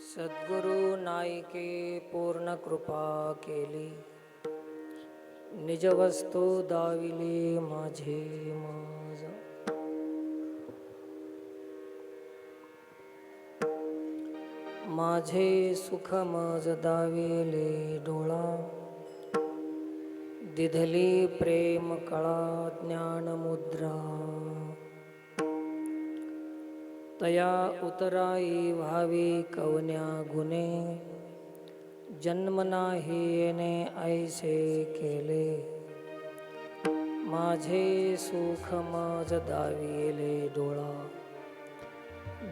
सद्गुरु Nike पूर्ण कृपा केली, निज वस्तू दाविले माझे माझ. माझे सुख मज दाविले डोळा, दिधली प्रेम कळा ज्ञान मुद्रा. तया उतराई व्हावी कवन्या गुणे, जन्म नाही येणे ऐसे केले. माझे सुख मज दाविले डोळा,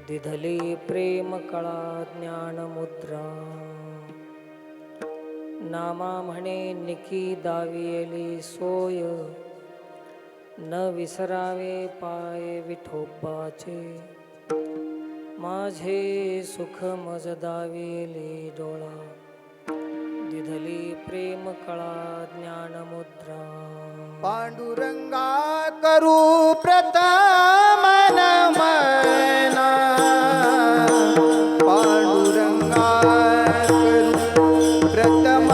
दिधली प्रेम कळा ज्ञान मुद्रा. नामा म्हणे निकी दाविली सोय, न विसरावे पाय विठोबाचे. माझे सुख मज दाविले डोळा, दिधली प्रेम कळा ज्ञान मुद्रा. पांडुरंगा करू प्रथम नमन, पांडुरंगा करू प्रथम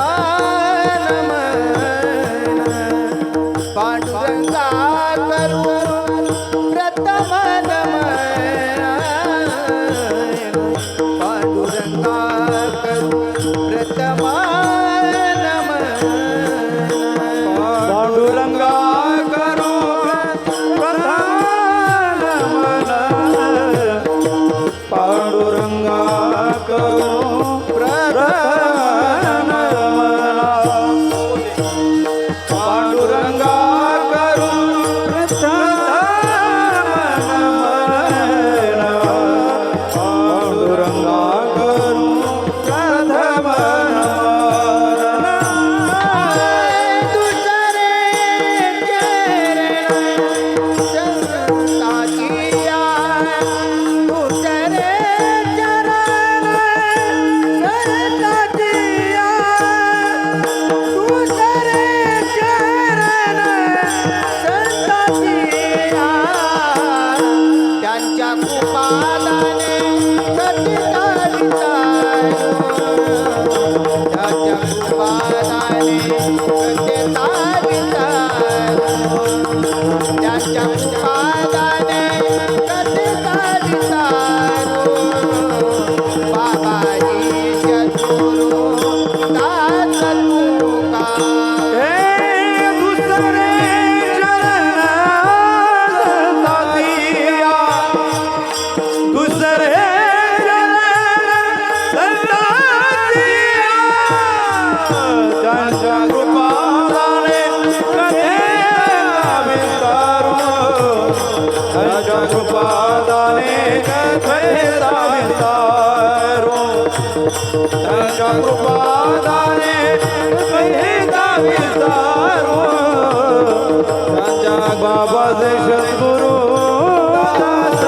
नमन, पांडुरंगा करू प्रथम नमन, पांडुरंगा करू प्रथम पांडुरंगा करू प्रथम नमन, पांडुरंगा करू प्रथम नमन, पांडुरंगा करू प्रथम नमन, पांडुरंगा करू प्रथम कृपादाने विस्तारो, बाबा जय सद्गुरु दास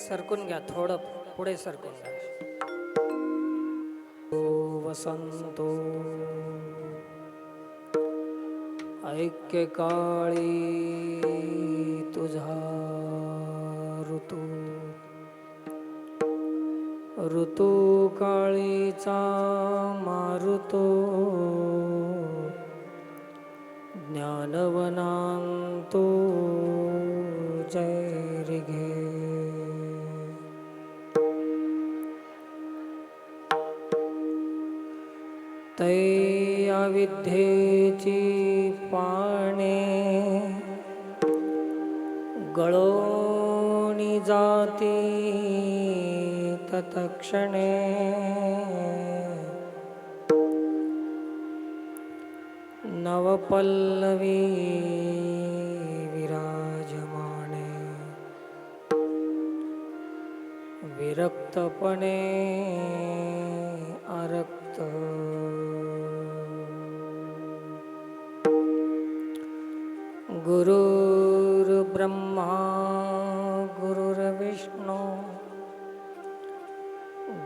सरकून घ्या, थोडं पुढे सरकून घ्या. वसंतो ऐक्य काळी तुझा ऋतू, ऋतू काळीचा मारुतो. ज्ञानवनांतो जय घे तै विद्येची पाणे गळोनी जाती तत्क्षणे नवपल्लवी विराजमाने विरक्तपणे अरक्त गुरुर्ब्रह्मा गुरुर्विष्णू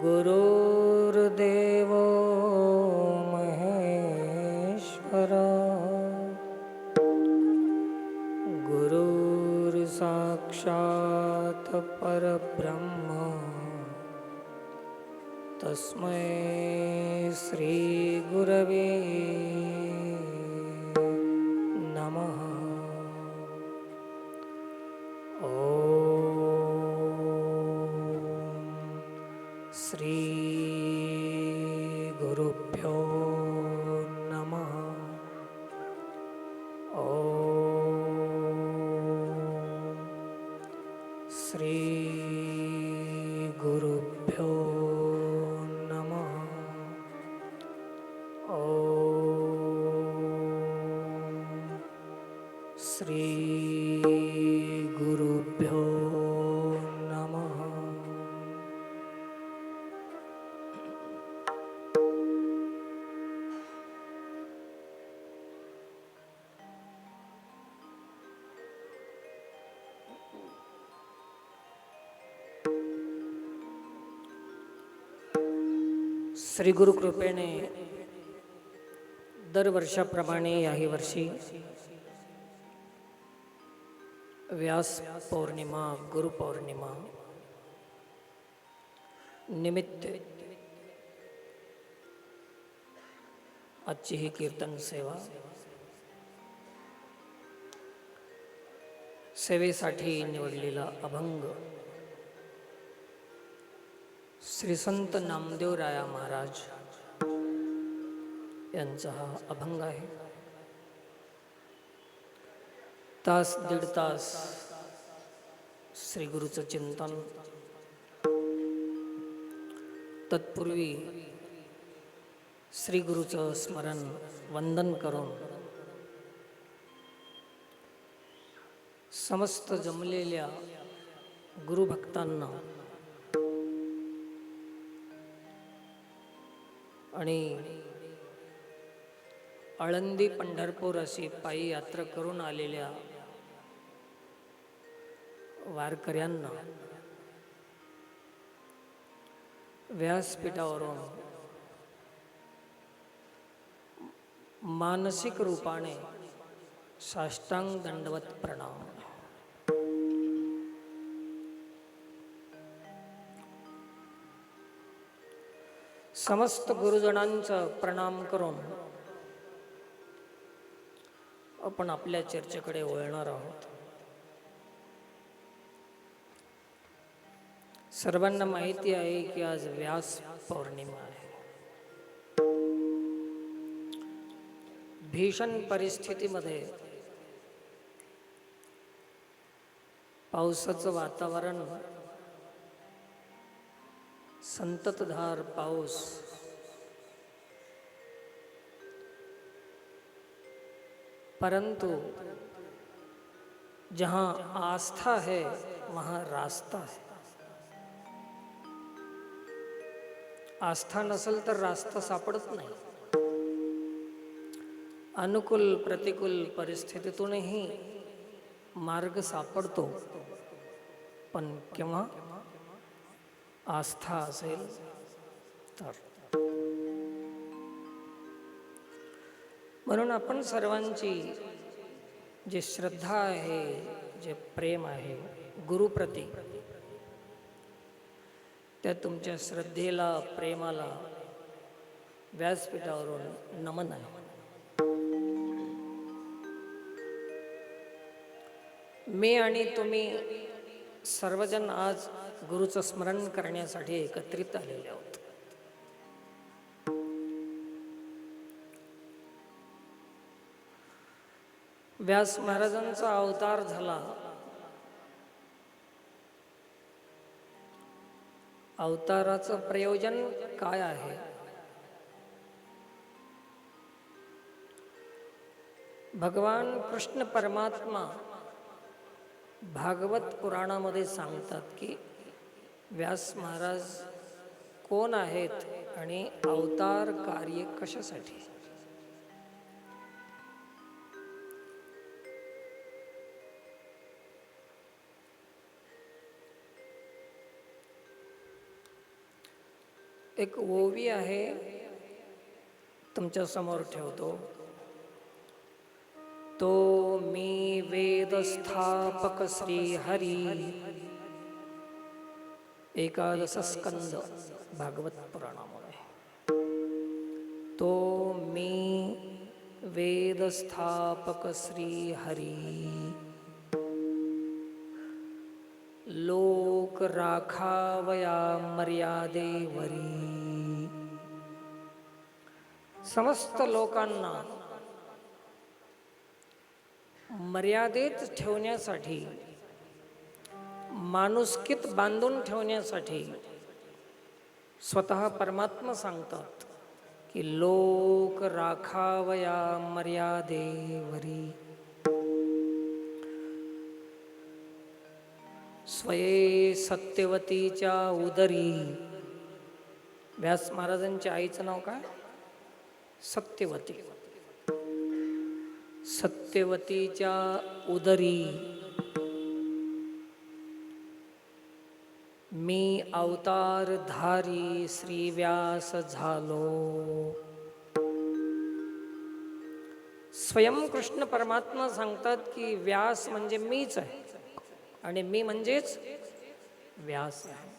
गुरुर्देवो महेश्वर गुरुर्साक्षात् परब्रह्म तस्मै श्री गुरवे नमः श्री गुरुभ्यो नमः श्री गुरुभ्यो नमः श्री गुरुभ्यो नमः श्री गुरु कृपेने दरवर्षाप्रमाणे याही वर्षी व्यास पौर्णिमा गुरुपौर्णिमा निमित्त आजची ही कीर्तन सेवा सेवेसाठी निवडलेला अभंग श्री संत नामदेवराया महाराज यांचा हा अभंग आहे. तास दीड तास श्री गुरुचं चिंतन, तत्पूर्वी श्री गुरुचं स्मरण वंदन करून समस्त जमलेल्या गुरुभक्तांना आणि आळंदी पंढरपूर अशी पायी यात्रा करून आलेल्या वारकऱ्यांना व्यासपीठावरून मानसिक रूपाने साष्टांग दंडवत प्रणाम. समस्त गुरुजनांचा प्रणाम करून आपण आपल्या चर्चेकडे वळणार आहोत. सर्वांना माहिती आहे की आज व्यास पौर्णिमा आहे. भीषण परिस्थितीमध्ये पावसाचं वातावरण, संततधार पाऊस, परंतु जहां आस्था है वहां रास्ता है. आस्था नसेल तर रास्ता सापडत नाही. अनुकूल प्रतिकूल परिस्थितीतूनही मार्ग सापडतो, पण केव्हा आस्था असेल तर. म्हणून आपण सर्वांची जी श्रद्धा आहे, जे प्रेम आहे गुरुप्रती, त्या तुमच्या श्रद्धेला, प्रेमाला व्यासपीठावरून नमन आहे. मी आणि तुम्ही सर्वजण आज गुरुचं स्मरण करण्यासाठी एकत्रित आलेले आहोत. व्यास महाराजांचा अवतार झाला. अवताराचं प्रयोजन काय आहे? भगवान कृष्ण परमात्मा भागवत पुराणामध्ये सांगतात की व्यास महाराज कोण आहेत आणि अवतार कार्य कशासाठी. एक ओवी आहे, तुमच्या समोर ठेवतो. तो मी वेद स्थापक श्री हरी, एकादश स्कंद भागवत पुराणामुळे. तो मी वेद स्थापक श्री हरी, लोक राखावया मर्यादेवरी. समस्त लोकांना मर्यादेत ठेवण्यासाठी, माणुसकीत बांधून ठेवण्यासाठी स्वतः परमात्मा सांगतात की लोक राखावया मर्यादेवरी. स्वये सत्यवतीच्या उदरी. व्यास महाराजांच्या आईचं नाव काय? सत्यवती. सत्यवतीच्या उदरी मी अवतार धारी श्री व्यास झालो. स्वयं कृष्ण परमात्मा सांगतात की व्यास म्हणजे मीच आहे आणि मी म्हणजेच व्यास आहे.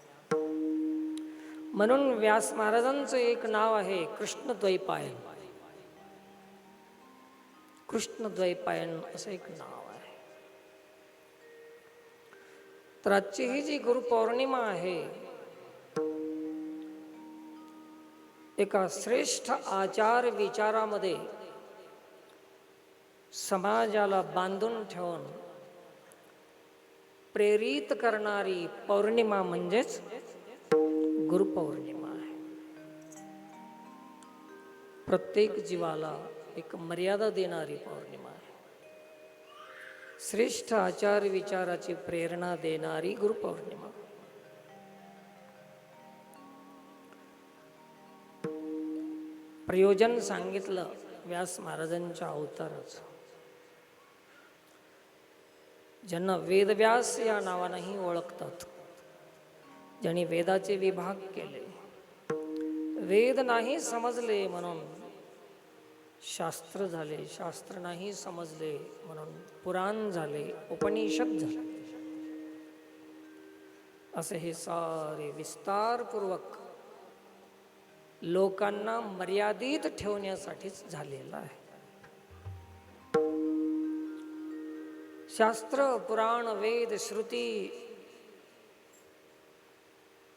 म्हणून व्यास महाराजांचं एक नाव आहे कृष्णद्वैपायन. कृष्णद्वैपायन असं एक नाव आहे. तर आजची ही जी गुरुपौर्णिमा आहे, एका श्रेष्ठ आचार विचारामध्ये समाजाला बांधून ठेवून प्रेरित करणारी पौर्णिमा म्हणजेच गुरुपौर्णिमा आहे. प्रत्येक जीवाला एक मर्यादा देणारी पौर्णिमा आहे. श्रेष्ठ आचार विचाराची प्रेरणा देणारी गुरुपौर्णिमा. प्रयोजन सांगितलं व्यास महाराजांच्या अवताराचं. ज्यांना वेदव्यास या नावानेही ओळखतात, ज्यांनी वेदाचे विभाग केले, वेद नाही समजले म्हणून शास्त्र झाले, शास्त्र नाही समजले म्हणून पुराण झाले, उपनिषद झाले. असे हे सारे विस्तारपूर्वक लोकांना मर्यादित ठेवण्यासाठीच झालेलं आहे. शास्त्र, पुराण, वेद, श्रुती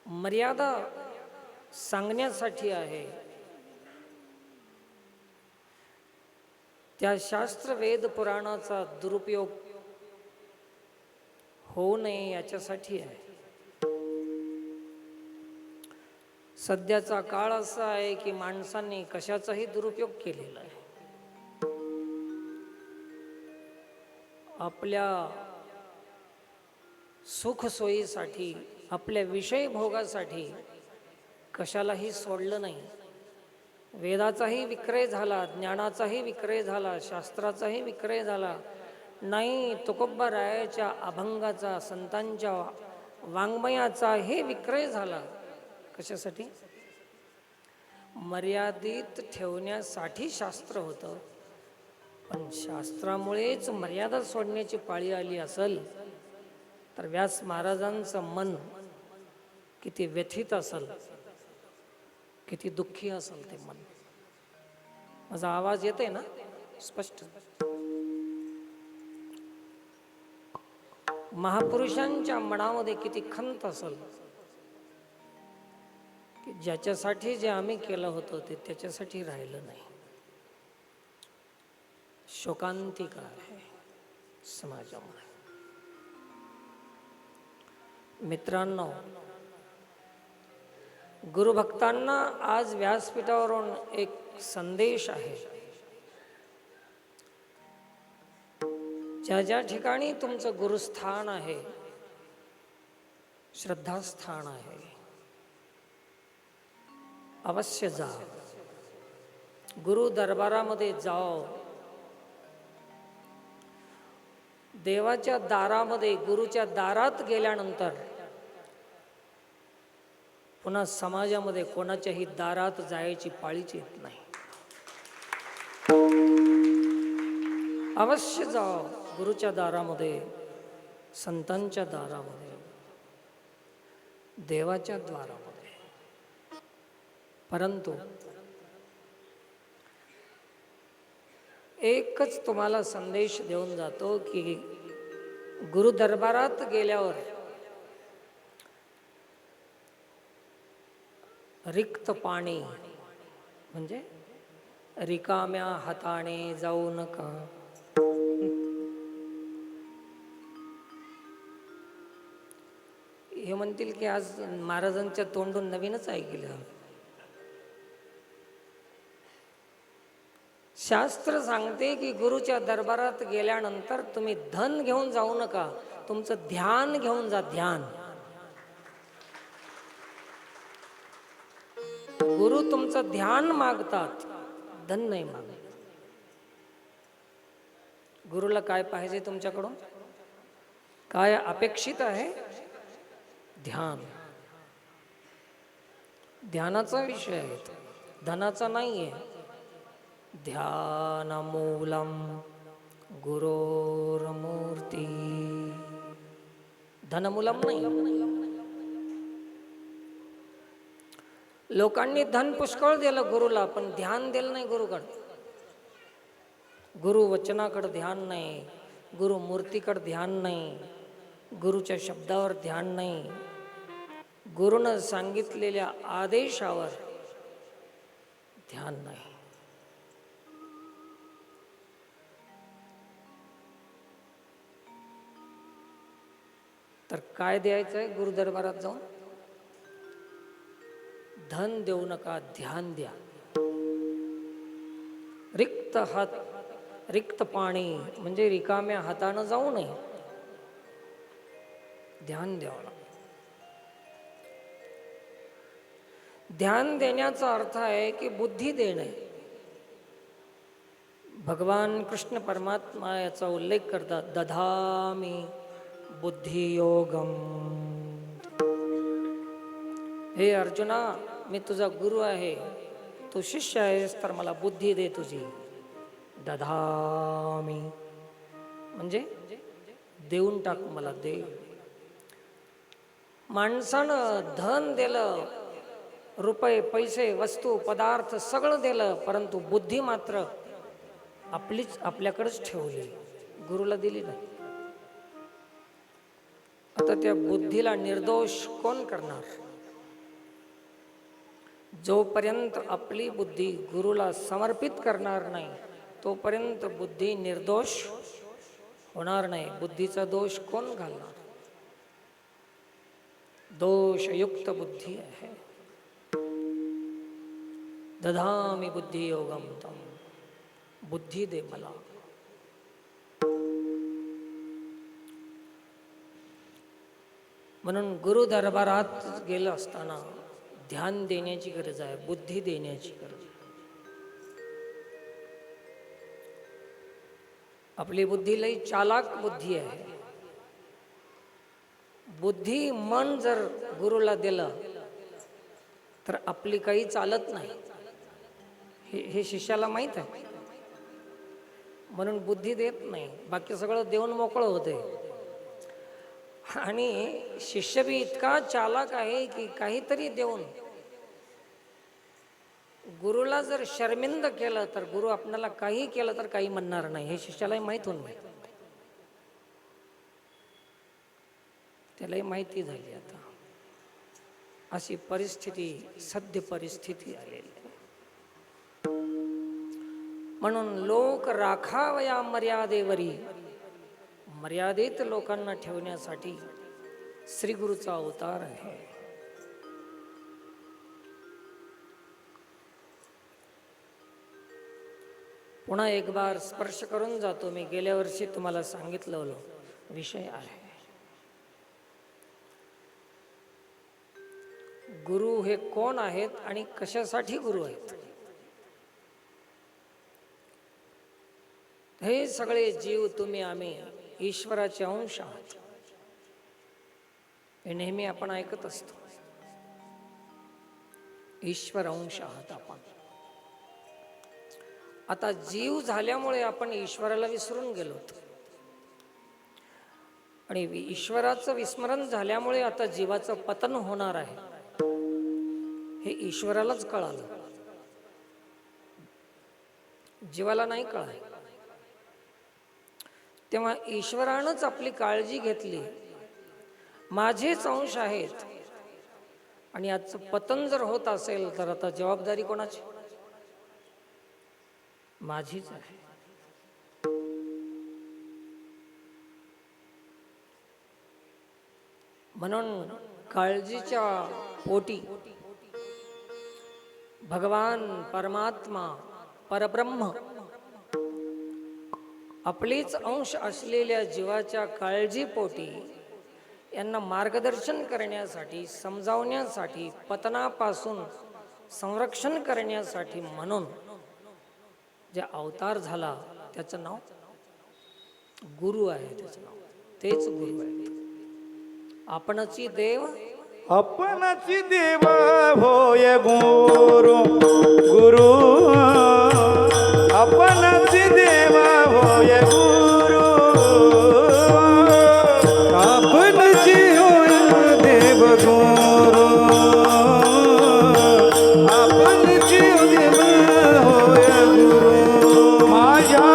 मर्यादा सांगण्यासाठी आहे. त्या शास्त्र, वेद, पुराणाचा दुरुपयोग होऊ नये याच्यासाठी आहे. सध्याचा काळ असा आहे की माणसांनी कशाचाही दुरुपयोग केलेला आहे. आपल्या सुखसोयीसाठी, आपल्या विषय भोगासाठी कशालाही सोडलं नाही. वेदाचाही विक्रय झाला, ज्ञानाचाही विक्रय झाला, शास्त्राचाही विक्रय झाला. नाही तुकोबारायाच्या अभंगाचा, संतांच्या वाङ्मयाचाही विक्रय झाला. कशासाठी? मर्यादित ठेवण्यासाठी शास्त्र होतं. पण शास्त्रामुळेच मर्यादा सोडण्याची पाळी आली असेल तर व्यास महाराजांचं मन किती व्यथित असेल, किती दुःखी असेल ते मन. माझा आवाज येतोय ना स्पष्ट? महापुरुषांच्या मनामध्ये किती खंत असेल की ज्याच्यासाठी जे आम्ही केलं होतं ते त्याच्यासाठी राहिलं नाही. शोकांतिका आहे समाजामध्ये. मित्रांनो, गुरुभक्तांना आज व्यासपीठावरून एक संदेश आहे. ज्या ज्या ठिकाणी तुमचं गुरुस्थान आहे, श्रद्धास्थान आहे, अवश्य जा. गुरु दरबारामध्ये जाओ. देवाच्या दारामध्ये, गुरुच्या दारात गेल्यानंतर पुन्हा समाजामध्ये कोणाच्याही दारात जायची पाळीच येत नाही. अवश्य जाओ गुरुच्या दारामध्ये, संतांच्या दारामध्ये, देवाच्या द्वारामध्ये. परंतु एकच तुम्हाला संदेश देऊन जातो की गुरु दरबारात गेल्यावर रिक्त पाणी म्हणजे रिकाम्या हाताने जाऊ नका. हे म्हणतील की आज महाराजांच्या तोंडून नवीनच ऐकलं. शास्त्र सांगते की गुरुच्या दरबारात गेल्यानंतर तुम्ही धन घेऊन जाऊ नका, तुमचं ध्यान घेऊन जा. ध्यान. गुरु तुमचं ध्यान मागतात, धन नाही मागत. गुरुला काय पाहिजे तुमच्याकडून? काय अपेक्षित आहे? ध्यान. ध्यानाचा विषय आहे, धनाचा नाही आहे. ध्यानमूलम गुरोर्मूर्ती. धनमूलम नाही. लोकांनी धन पुष्कळ दिलं गुरुला, पण ध्यान दिलं नाही गुरुकडं. गुरु वचनाकडे ध्यान नाही, गुरु मूर्तीकडे ध्यान नाही, गुरुच्या शब्दावर ध्यान नाही, गुरुनं सांगितलेल्या आदेशावर ध्यान नाही. तर काय द्यायचं आहे गुरु दरबारात जाऊन? धन देऊ नका, ध्यान द्या. रिक्त हात, रिक्त पाणी म्हणजे रिकाम्या हातानं जाऊ नये, ध्यान द्यावं लागतं. ध्यान देण्याचा अर्थ आहे की बुद्धी देणे. भगवान कृष्ण परमात्मा याचा उल्लेख करतात, दधामी बुद्धियोगम. हे अर्जुना, मी तुझा गुरु आहे, तू शिष्य आहेस, तर मला बुद्धी दे तुझी. दधामी म्हणजे देऊन टाक मला, दे. माणसानं धन दिलं, रुपये पैसे वस्तू पदार्थ सगळं दिलं, परंतु बुद्धी मात्र आपलीच आपल्याकडेच ठेवली, गुरुला दिली नाही. आता त्या बुद्धीला निर्दोष कोण करणार? जोपर्यंत आपली बुद्धी गुरुला समर्पित करणार नाही तोपर्यंत बुद्धी निर्दोष होणार नाही. बुद्धीचा दोष कोण घालणार? दोषयुक्त बुद्धी आहे. दधामी बुद्धी योगम तम. बुद्धी दे मला. म्हणून गुरु दरबारात गेलं असताना ध्यान देण्याची गरज आहे, बुद्धी देण्याची गरज आहे. आपली बुद्धी लई चालाक बुद्धी आहे. बुद्धी मन जर गुरुला दिलं तर आपली काही चालत नाही, हे शिष्याला माहीत आहे. म्हणून बुद्धी देत नाही, बाकी सगळं देऊन मोकळं होते. आणि शिष्य बी इतका चालाक आहे की काहीतरी देऊन गुरुला जर शर्मिंद केलं तर गुरु आपल्याला काही केलं तर काही म्हणणार नाही, हे शिष्यालाही माहीत होऊन. त्यालाही माहिती झाली आता अशी परिस्थिती, सद्य परिस्थिती आलेली आहे. म्हणून लोक राखावया मर्यादेवरी, मर्यादित लोकांना ठेवण्यासाठी श्री गुरुचा अवतार आहे. पुन्हा एक बार स्पर्श करून जातो. मी गेल्या वर्षी तुम्हाला सांगितलं विषय आहे. गुरु हे कोण आहेत आणि कशासाठी गुरु आहेत? हे सगळे जीव, तुम्ही, आम्ही ईश्वराचे अंश आहोत. हे नेहमी आपण ऐकत असतो. ईश्वर अंश आहात आपण. आता जीव झाल्यामुळे आपण ईश्वराला विसरून गेलो, आणि ईश्वराचं विस्मरण झाल्यामुळे आता जीवाचं पतन होणार आहे हे ईश्वरालाच कळालं, जीवाला नाही कळालं. तेव्हा ईश्वरानंच आपली काळजी घेतली. माझेच अंश आहेत आणि याचं पतन जर होत असेल तर आता जबाबदारी कोणाची? माझीच आहे. म्हणून काळजीच्या पोटी भगवान परमात्मा परब्रह्म आपलीच अंश असलेल्या जीवाच्या काळजीपोटी यांना मार्गदर्शन करण्यासाठी, समजावण्यासाठी, पतनापासून संरक्षण करण्यासाठी म्हणून जे अवतार झाला त्याचं नाव गुरु आहे. त्याचं नाव तेच गुरु आहे. आपणची देव, आपणची देव होय गुरु. गुरु आपणची देव होय गुरु. आपणची होय देव गुरु. आपणची देव होय गुरु. माझ्या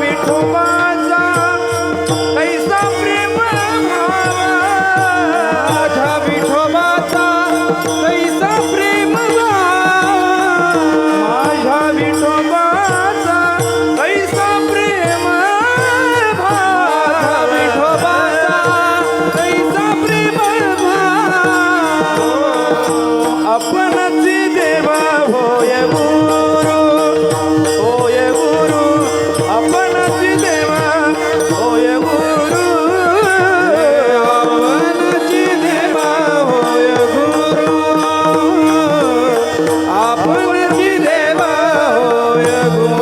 विठोबाचा कैसा प्रेम भावा. माझ्या विठोबाचा कैसा प्रेम भावा. माझ्या विठोबाचा कैसा प्रेम भावा. विठोबाचा कैसा प्रेम भावा. आपणची देव होय गुरु. होय गुरु. आपणची देव होय गुरु. आपणची देव होय गुरु. आपणची देव होय गुरु.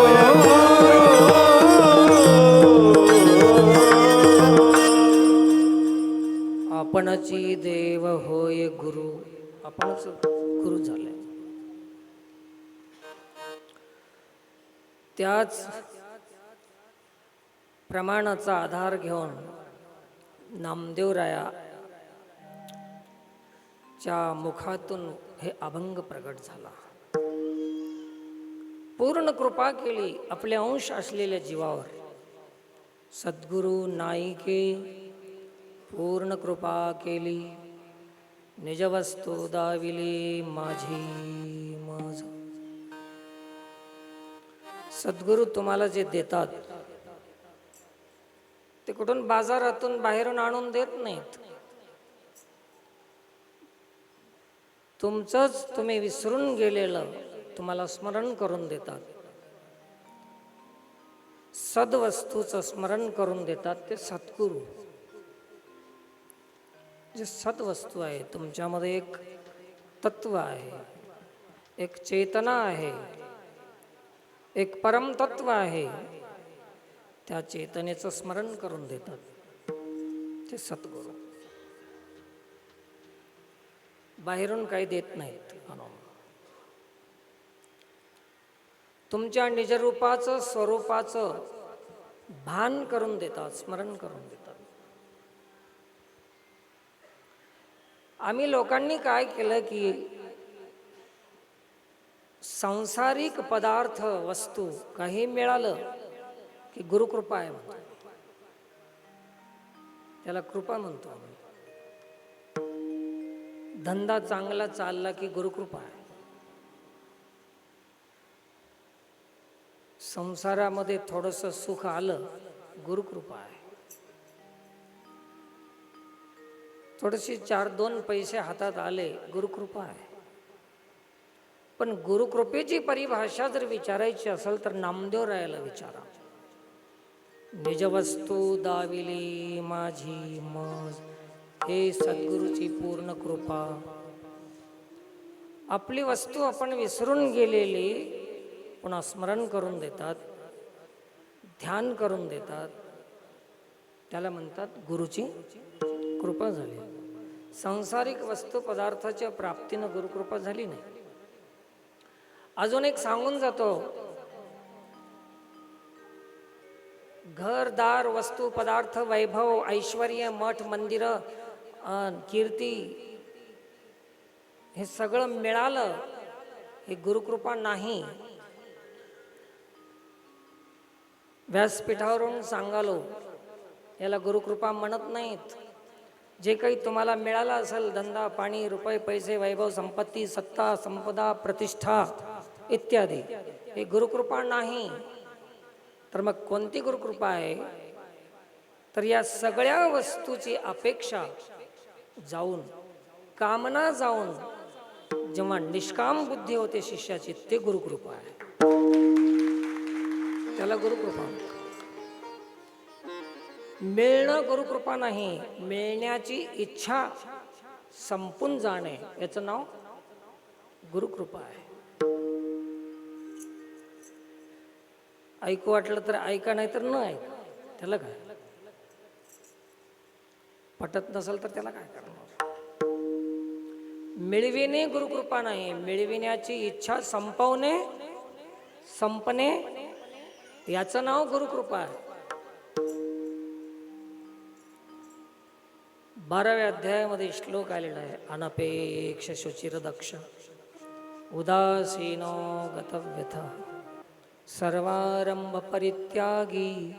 आपणची देव होय गुरु. आपणच गुरु झाले. त्याच प्रमाणाचा आधार घेऊन नामदेवराया च्या मुखातून हे अभंग प्रगट झाला. पूर्ण कृपा केली आपले अंश असलेल्या जीवावर. सद्गुरु नाईके पूर्ण कृपा केली. निज वस्तू दाविली माझी माझ. सद्गुरु तुम्हाला जे देतात ते कुठून बाजारातून बाहेरून आणून देत नाहीत. तुमचंच तुम्ही विसरून गेलेलं तुम्हाला स्मरण करून देतात. सद्वस्तूचं स्मरण करून देतात ते सद्गुरु. जे सद्वस्तू आहे, तुमच्यामध्ये एक तत्व आहे, एक चेतना आहे, एक परमतत्व आहे. त्या चेतनेचं स्मरण करून देतात ते सद्गुरु. बाहेरून काही देत नाहीत. तुमच्या निजरूपाचं, स्वरूपाचं भान करून देतात, स्मरण करून देतात. आम्ही लोकांनी काय केलं की सांसारिक पदार्थ, वस्तू काही मिळालं की गुरुकृपा आहे म्हणतो. त्याला कृपा म्हणतो आम्ही. धंदा चांगला चालला की गुरुकृपा आहे. संसारामध्ये थोडंसं सुख आलं, गुरुकृपा आहे. थोडेसे 4-2 पैसे हातात आले, गुरुकृपा आहे. पण गुरुकृपेची परिभाषा जर विचारायची असेल तर नामदेव रायाला विचारा. निज वस्तू दाविली माझी मज, हे सद्गुरूची पूर्ण कृपा. आपली वस्तू आपण विसरून गेलेली पुन्हा स्मरण करून देतात, ध्यान करून देतात, त्याला म्हणतात गुरुची कृपा झाली. सांसारिक वस्तू पदार्थाच्या प्राप्तीनं गुरुकृपा झाली नाही. अजून एक सांगून जातो, घरदार वस्तू पदार्थ वैभव ऐश्वर्य मठ मंदिर कीर्ती हे सगळं मिळालं, हे गुरुकृपा नाही. व्यासपीठावरून सांगालो, याला गुरुकृपा म्हणत नाहीत. जे काही तुम्हाला मिळालं असेल, धंदा पाणी रुपये पैसे वैभव संपत्ती सत्ता संपदा प्रतिष्ठा इत्यादी, हे गुरुकृपा नाही. तर मग कोणती गुरुकृपा आहे? तर या सगळ्या वस्तूची अपेक्षा जाऊन, कामना जाऊन जेव्हा निष्काम बुद्धी होते शिष्याची, ते गुरुकृपा आहे. त्याला गुरुकृपा. मिळणं गुरुकृपा नाही, मिळण्याची इच्छा संपून जाणे याचं नाव गुरुकृपा आहे. ऐकू वाटलं तर ऐका, नाही तर न ऐका, त्याला काय? पटत नसेल तर त्याला काय करणार? मिळविणे गुरुकृपा नाही, मिळविण्याची इच्छा संपवणे संपणे याचं नाव गुरुकृपा आहे. 12व्या अध्यायामध्ये श्लोक आलेला आहे, अनपेक्ष शुचिर दक्ष उदासीनो गतव्यथ सर्वारंभ परित्यागी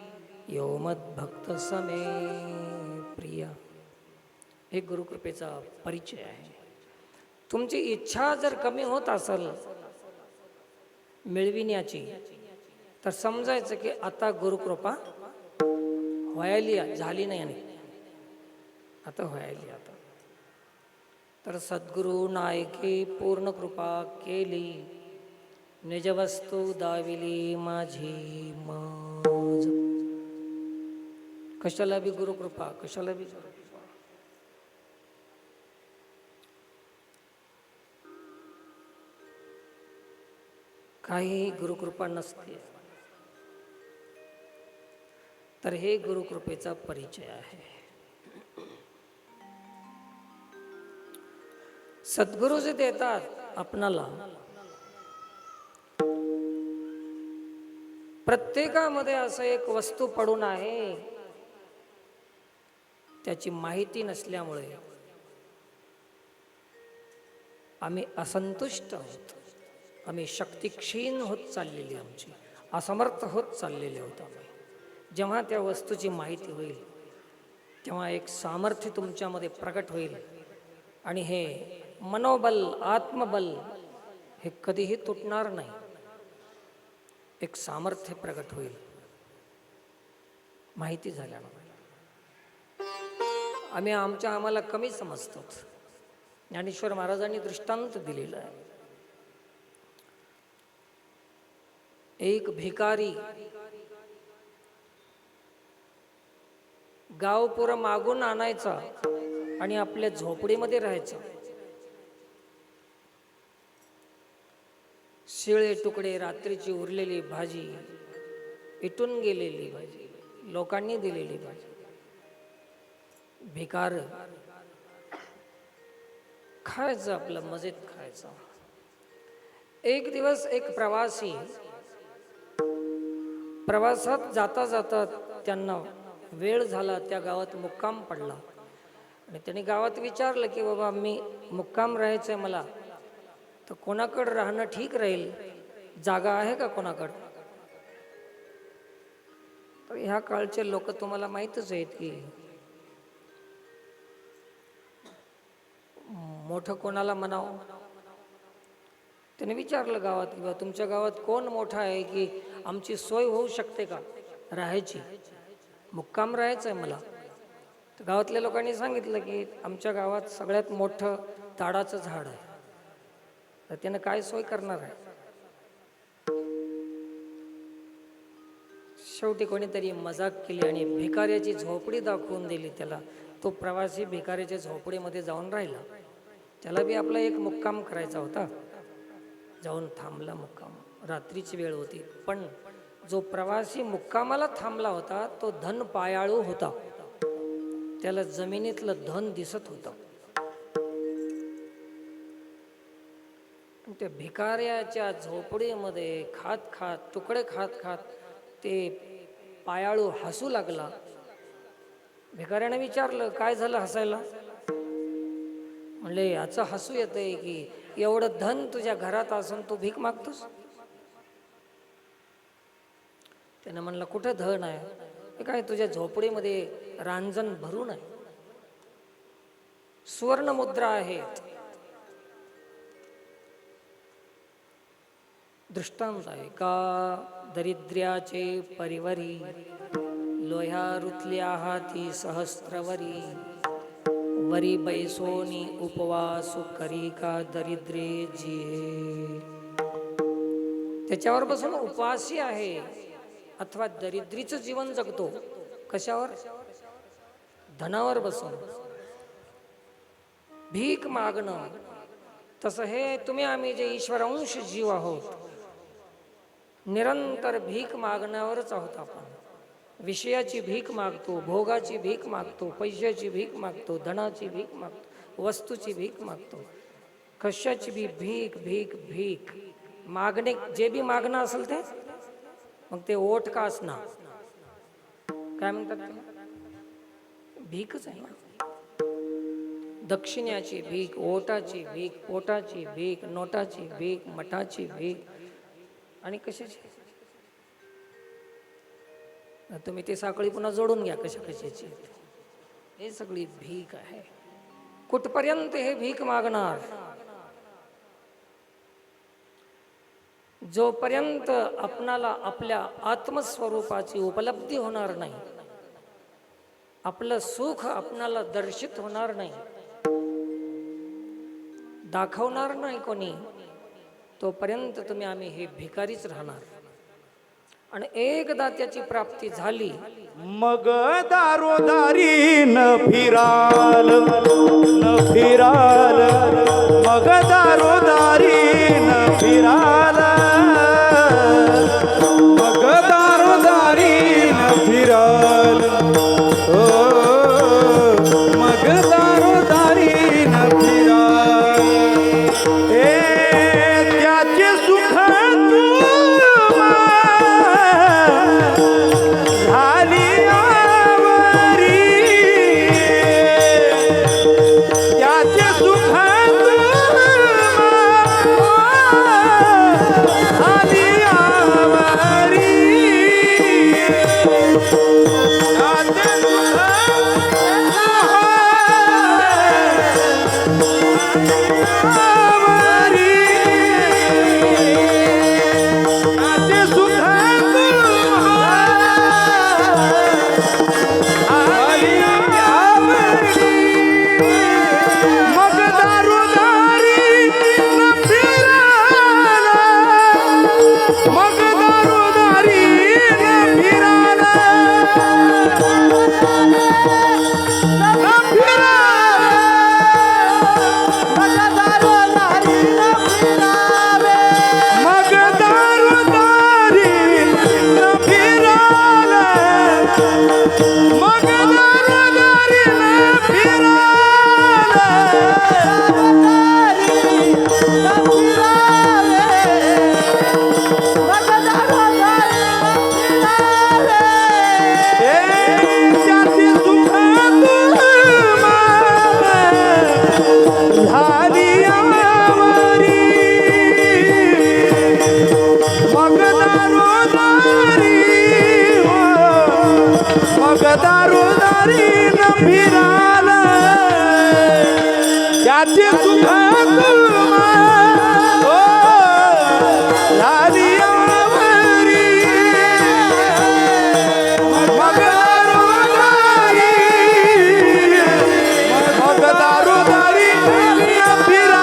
यो मद्भक्त समे प्रिय. हे गुरुकृपेचा परिचय आहे. तुमची इच्छा जर कमी होत असेल मिळविण्याची, तर समजायचं की आता गुरुकृपा व्हायली, झाली नाही, आणि आता व्हायली. आता तर सद्गुरु नायके पूर्ण कृपा केली, निज वस्तू दाविली माझी मज. कशाला बी गुरुकृपा, कशाला बी गुरुकृपा. काही गुरुकृपा नसते. तर हे गुरुकृपेचा परिचय आहे. सद्गुरु जे देतात आपणाला, प्रत्येकामध्ये असं एक वस्तू पडून आहे, त्याची माहिती नसल्यामुळे आम्ही असंतुष्ट आहोत. आम्ही शक्ती क्षीण होत चाललेली, आमची असमर्थ होत चाललेले होतो आम्ही. जेव्हा त्या वस्तूची माहिती होईल तेव्हा एक सामर्थ्य तुमच्यामध्ये प्रकट होईल, आणि हे मनोबल आत्मबल हे कधीही तुटणार नाही. एक सामर्थ्य प्रकट होईल माहिती झाल्यानं. आम्ही आम्हाला कमी समजतो. ज्ञानेश्वर महाराजांनी दृष्टांत दिलेला आहे. एक भिकारी गाव पुरं मागून आणायचा आणि आपल्या झोपडीमध्ये राहायचा. शिळे तुकडे, रात्रीची उरलेली भाजी, इटून गेलेली भाजी, लोकांनी दिलेली भाजी. भिकार खायचं, आपलं मजेत खायचं. एक दिवस एक प्रवासी प्रवासात जाता जाता त्यांना वेळ झाला, त्या गावात मुक्काम पडला. आणि त्यांनी गावात विचारलं की बाबा मी मुक्काम राहायचंय मला, तर कोणाकडं राहणं ठीक राहील, जागा आहे का कोणाकडं? तर ह्या काळचे लोक तुम्हाला माहीतच आहेत की मोठं कोणाला म्हणावं? त्याने विचारलं गावात, किंवा तुमच्या गावात कोण मोठा आहे की आमची सोय होऊ शकते का राहायची, मुक्काम राहायचं आहे मला. तर गावातल्या लोकांनी सांगितलं की आमच्या गावात सगळ्यात मोठं ताडाचं झाड आहे, तर त्यानं काय सोय करणार आहे. शेवटी कोणीतरी मजाक केली आणि भिकाऱ्याची झोपडी दाखवून दिली त्याला. तो प्रवासी भिकाऱ्याच्या झोपडीमध्ये जाऊन राहिला. त्याला बी आपला एक मुक्काम करायचा होता. जाऊन थांबला मुक्काम. रात्रीची वेळ होती, पण जो प्रवासी मुक्कामाला थांबला होता तो धन पायाळू होता. त्याला जमिनीतलं धन दिसत होतं. त्या भिकाऱ्याच्या झोपडीमध्ये खात खात, तुकडे खात खात ते पायाळू हसू लागला. भिकाऱ्याने विचारलं, काय झालं हसायला? म्हणले, याचं हसू येतंय की एवढं धन तुझ्या घरात असून तू भीक मागतोस. त्यानं म्हणलं, कुठं धन आहे? हे काय तुझ्या झोपडीमध्ये रांजण भरून आहे, सुवर्ण मुद्रा आहेत. दृष्टांत आहे का दरिद्र्याचे परिवरी, लोह्या रुतल्या हाती सहस्त्रवरी, वरी बैसोनी उपवासु करी का दरिद्रे जिये. त्याच्यावर बसून उपासी आहे अथवा दरिद्रीचं जीवन जगतो. कशावर? धनावर बसून. भीक मागणं. तसं हे तुम्ही आम्ही जे ईश्वरांश जीव आहोत, निरंतर भीक मागण्यावरच आहोत आपण. विषयाची भीक मागतो, भोगाची भीक मागतो, पैशाची भीक मागतो, धनाची भीक मागतो, वस्तूची भीक मागतो. कशाची बी भीक भीक भीक मागणे. जे बी मागणं असेल ते मग ते ओट का असणार, काय म्हणतात त्याला? भीकच आहे ना. दक्षिण्याची भीक, ओटाची भीक, पोटाची भीक, नोटाची भीक, मठाची भीक आणि कशाची. तुम्ही ते साखळी पुन्हा जोडून घ्या कशा कशाची. हे सगळी भीक आहे. कुठपर्यंत हे भीक मागणार? जोपर्यंत आपणाला आपल्या आत्मस्वरूपाची उपलब्धी होणार नाही, आपलं सुख आपणाला दर्शित होणार नाही, दाखवणार नाही कोणी, तोपर्यंत तुम्ही आम्ही हे भिकारीच राहणार. आणि एकदा त्याची प्राप्ती झाली मग दारोदारी न फिराल, न फिराल, मग दारोदारी न फिराल, मग दारोदारी न फिराल, ओ मग दारोदारी न फिराल. त्याचे सुख याचे सुख झाली आवरी मग दारोदारी फिरा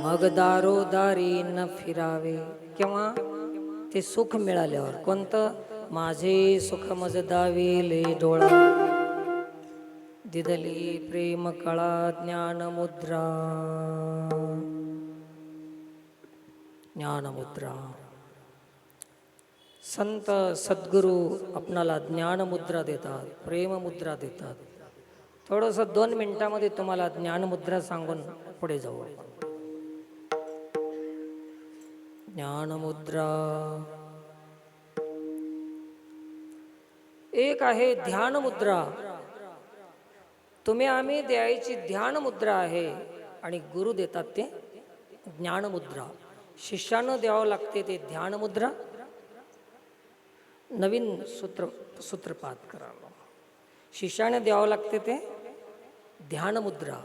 मग दारोदारी न फिरावे. केव्हा? ते सुख मिळाल्यावर. कोणतं? माझे सुख मज दाविले डोळा, दिदली प्रेम कळा ज्ञानमुद्रा. ज्ञानमुद्रा. संत सद्गुरू आपणाला ज्ञानमुद्रा देतात, प्रेममुद्रा देतात. थोडंसं 2 मिनिटामध्ये तुम्हाला ज्ञानमुद्रा सांगून पुढे जाऊ. ज्ञानमुद्रा. एक आहे ध्यानमुद्रा. तुम्ही आम्ही द्यायची ध्यानमुद्रा आहे आणि गुरु देतात ते ज्ञानमुद्रा. शिष्यानं द्यावं लागते ते ध्यानमुद्रा. नवीन सूत्रपात करावं. शिष्याने द्यावं लागते ते ध्यानमुद्रा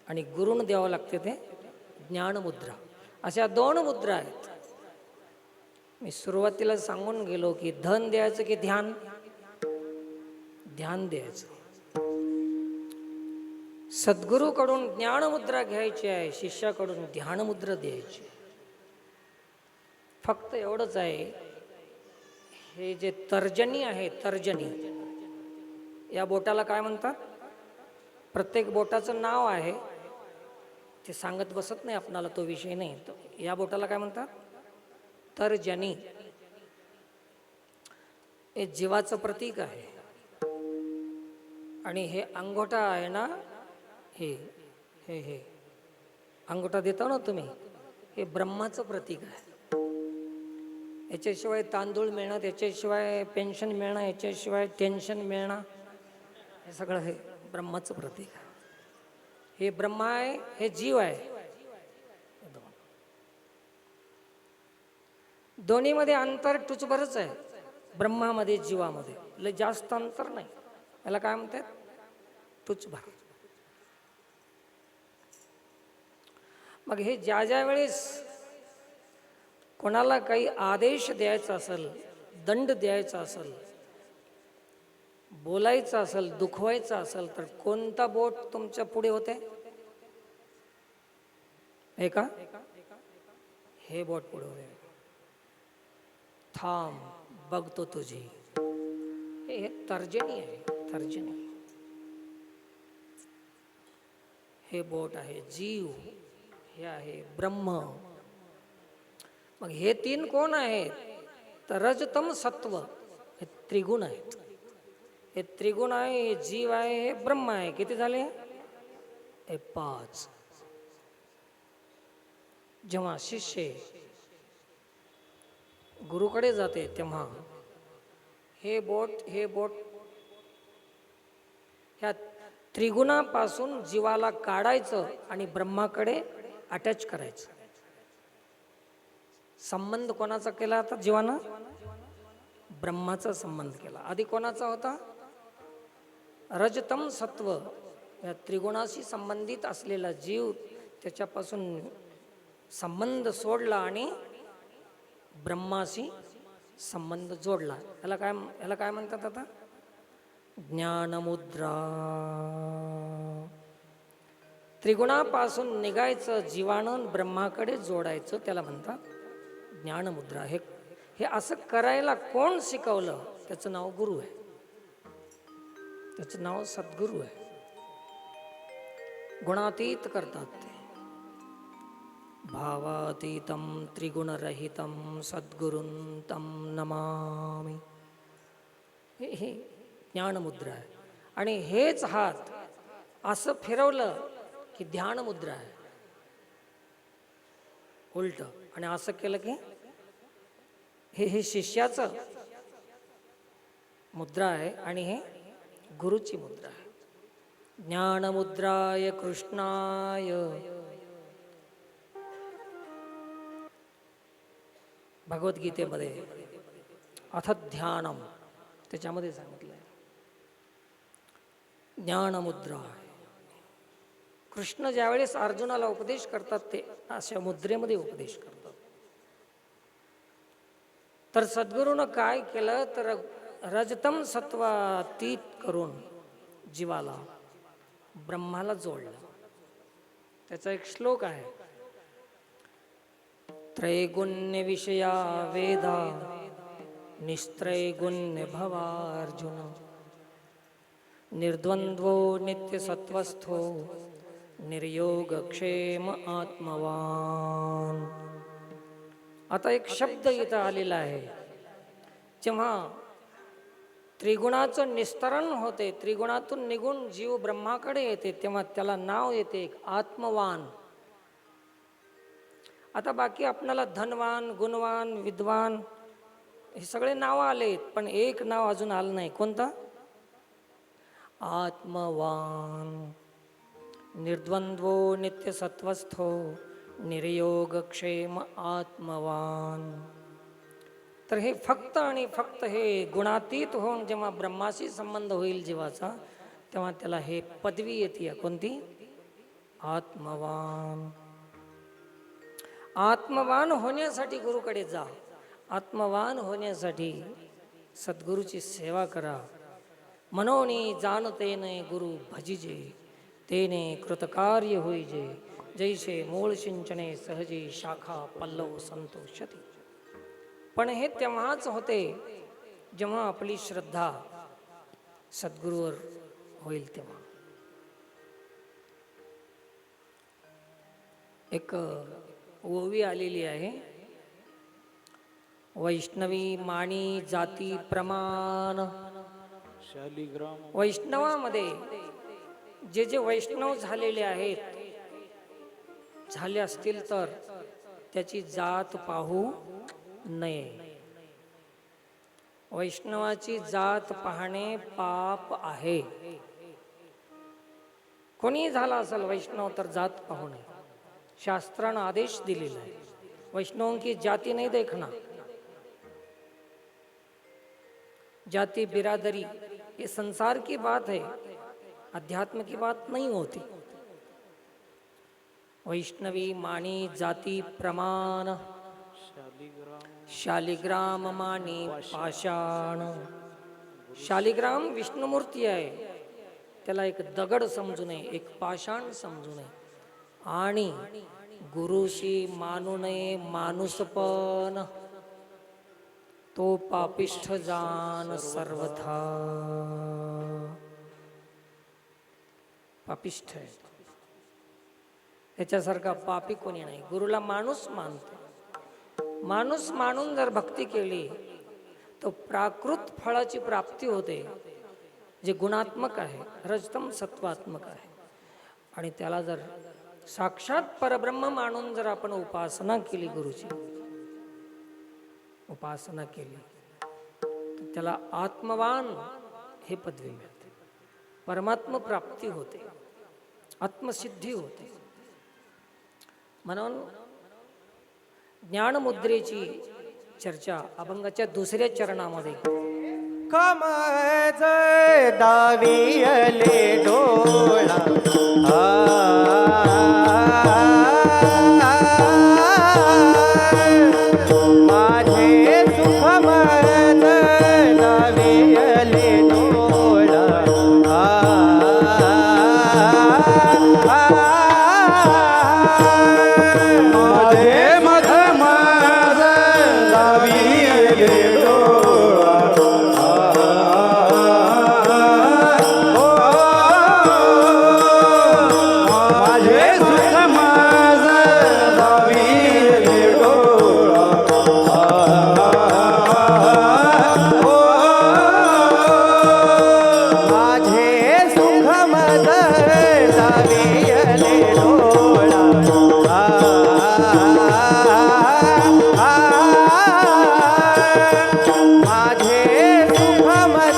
आणि गुरुनं द्यावं लागते ते ज्ञानमुद्रा. अशा 2 मुद्रा आहेत. मी सुरुवातीला सांगून गेलो की धन द्यायचं की ध्यान. ध्यान द्यायचं. सद्गुरूकडून ज्ञानमुद्रा घ्यायची आहे, शिष्याकडून ध्यानमुद्रा द्यायची. फक्त एवढंच आहे, हे जे तर्जनी आहे, तर्जनी, या बोटाला काय म्हणतात? प्रत्येक बोटाचं नाव आहे, ते सांगत बसत नाही आपणाला, तो विषय नाही. या बोटाला काय म्हणतात? तर्जनी. हे जीवाचं प्रतीक आहे. आणि हे अंगोठा आहे ना, हे हे हे अंगोठा देता ना तुम्ही, हे ब्रह्माचं प्रतीक आहे. याच्याशिवाय तांदूळ मिळणं, याच्याशिवाय पेन्शन मिळणं, याच्याशिवाय टेन्शन मिळणं, हे सगळं हे ब्रह्माचं प्रतीक आहे. हे ब्रह्मा आहे, हे जीव आहे. दोन्हीमध्ये अंतर टुचभरच आहे. ब्रह्मामध्ये जीवामध्ये लय जास्त अंतर नाही. याला काय म्हणतात? टुचभर. मग हे ज्या ज्या वेळेस कोणाला काही आदेश द्यायचा असेल, दंड द्यायचा असेल, बोलायचं असेल, दुखवायचं असेल, तर कोणता बोट तुमच्या पुढे होते? हे का? हे बोट पुढे होते. थांब, बघतो तुझी. हे तर्जनी आहे, तर्जनी. हे बोट आहे जीव, हे आहे ब्रह्म. मग हे 3 कोण आहेत? तर रजतम सत्व, हे त्रिगुण आहेत. हे त्रिगुण आहे, हे जीव आहे, हे ब्रह्म आहे. किती झाले? हे 5. जेव्हा शिष्य गुरुकडे जाते तेव्हा हे बोट ह्या त्रिगुणापासून जीवाला काढायचं आणि ब्रह्माकडे अटॅच करायचं. संबंध कोणाचा केला आता जीवानं? ब्रह्माचा संबंध केला. आधी कोणाचा होता? रजतम सत्व, या त्रिगुणाशी संबंधित असलेला जीव, त्याच्यापासून संबंध सोडला आणि ब्रह्माशी संबंध जोडला. याला काय म्हणतात आता? ज्ञानमुद्रा. त्रिगुणापासून निघायचं जीवानं, ब्रह्माकडे जोडायचं, त्याला म्हणतात ज्ञानमुद्रा. हे असं करायला कोण शिकवलं? त्याचं नाव गुरु आहे. त्याचं नाव सद्गुरू आहे. गुणातीत करतात ते. भावातीतम त्रिगुणरहितम सद्गुरुं तम नमामि. हे ज्ञानमुद्रा आहे. आणि हेच हात असं फिरवलं की ध्यानमुद्रा आहे, उलट. आणि असं केलं की हे शिष्याचं मुद्रा आहे आणि हे गुरुची मुद्रा आहे. ज्ञानमुद्राय कृष्णाय. भगवद्गीतेमध्ये अथ ध्यानम, त्याच्यामध्ये सांगितलं आहे ज्ञानमुद्रा आहे. कृष्ण ज्यावेळेस अर्जुनाला उपदेश करतात ते अशा मुद्रेमध्ये उपदेश करतात. तर सद्गुरूनं काय केलं तर रजतम सत्वातीत करून जीवाला ब्रह्माला जोडलं. त्याचा एक श्लोक आहे, त्रैगुण्य विषया वेदा निस्त्रैगुण्य भवार्जुन निर्द्वंद्वो नित्यसत्वस्थो निर्योगक्षेम आत्मवान. आता एक शब्द इथं आलेला आहे, जेव्हा त्रिगुणाचं निस्तरण होते, त्रिगुणातून निघून जीव ब्रह्माकडे येते, तेव्हा त्याला नाव येते एक आत्मवान. आता बाकी आपल्याला धनवान, गुणवान, विद्वान हे सगळे नावं आलेत, पण एक नाव अजून आलं नाही. कोणतं? आत्मवान. निर्द्वंद्वो नित्यसत्वस्थो निर्योगक्षेम आत्मवान. तर हे फक्त आणि फक्त हे गुणातीत होऊन जेव्हा ब्रह्माशी संबंध होईल जीवाचा, तेव्हा त्याला हे पदवी येते. कोणती? आत्मवान. आत्मवान होण्यासाठी गुरुकडे जा. आत्मवान होण्यासाठी सद्गुरूची सेवा करा. मनोनी जाणतेने गुरु भजिजे तेने कृतकार्य होईजे जैसे मूळ सिंचने सहजी शाखा पल्लव संतोषती. पण हे तेव्हाच होते जेव्हा आपली श्रद्धा सद्गुरूवर होईल तेव्हा. एक ओवी आलेली आहे, वैष्णवी माणी जाती प्रमाण. वैष्णवामध्ये जे जे वैष्णव झालेले आहेत, झाले असतील तर त्याची जात पाहू नये. वैष्णवाची जात पाहणे पाप आहे. कोणी झाला असेल वैष्णव तर जात पाहू नये. शास्त्रानं आदेश दिलेला आहे, वैष्णवों की जाति नहीं देखना. जाति बिरादरी ये संसार की बात है, अध्यात्म की बात नहीं होती. वैष्णवी माणी जाति प्रमाण शालिग्राम मानी पाषाण. शालिग्राम विष्णुमूर्ती आहे, त्याला एक दगड समजू नये, एक पाषाण समजू नये. आणि गुरुशी मानू नये माणूसपण, तो पापिष्ठ जान सर्वथा. पापिष्ठ आहे, त्याच्यासारखा पापी कोणी नाही. गुरुला माणूस मानतो. माणूस मानून जर भक्ती केली तर प्राकृत फळाची प्राप्ती होते, जे गुणात्मक आहे, रजतम सत्वात्मक आहे. आणि त्याला जर साक्षात परब्रह्म मानून जर आपण उपासना केली, गुरुची उपासना केली, तर त्याला आत्मवान हे पदवी मिळते, परमात्म प्राप्ती होते, आत्मसिद्धी होते. म्हणून ज्ञानमुद्रेची चर्चा अभंगाच्या दुसऱ्या चरणामध्ये. कमज दावियले डोळा माझे सुखमज दावियले डोळा माझे मध मध दाविले डोळा माझे सुख माझ दाविले डोळा. माझे सुखमद दावियले डोळा माझे सुखमद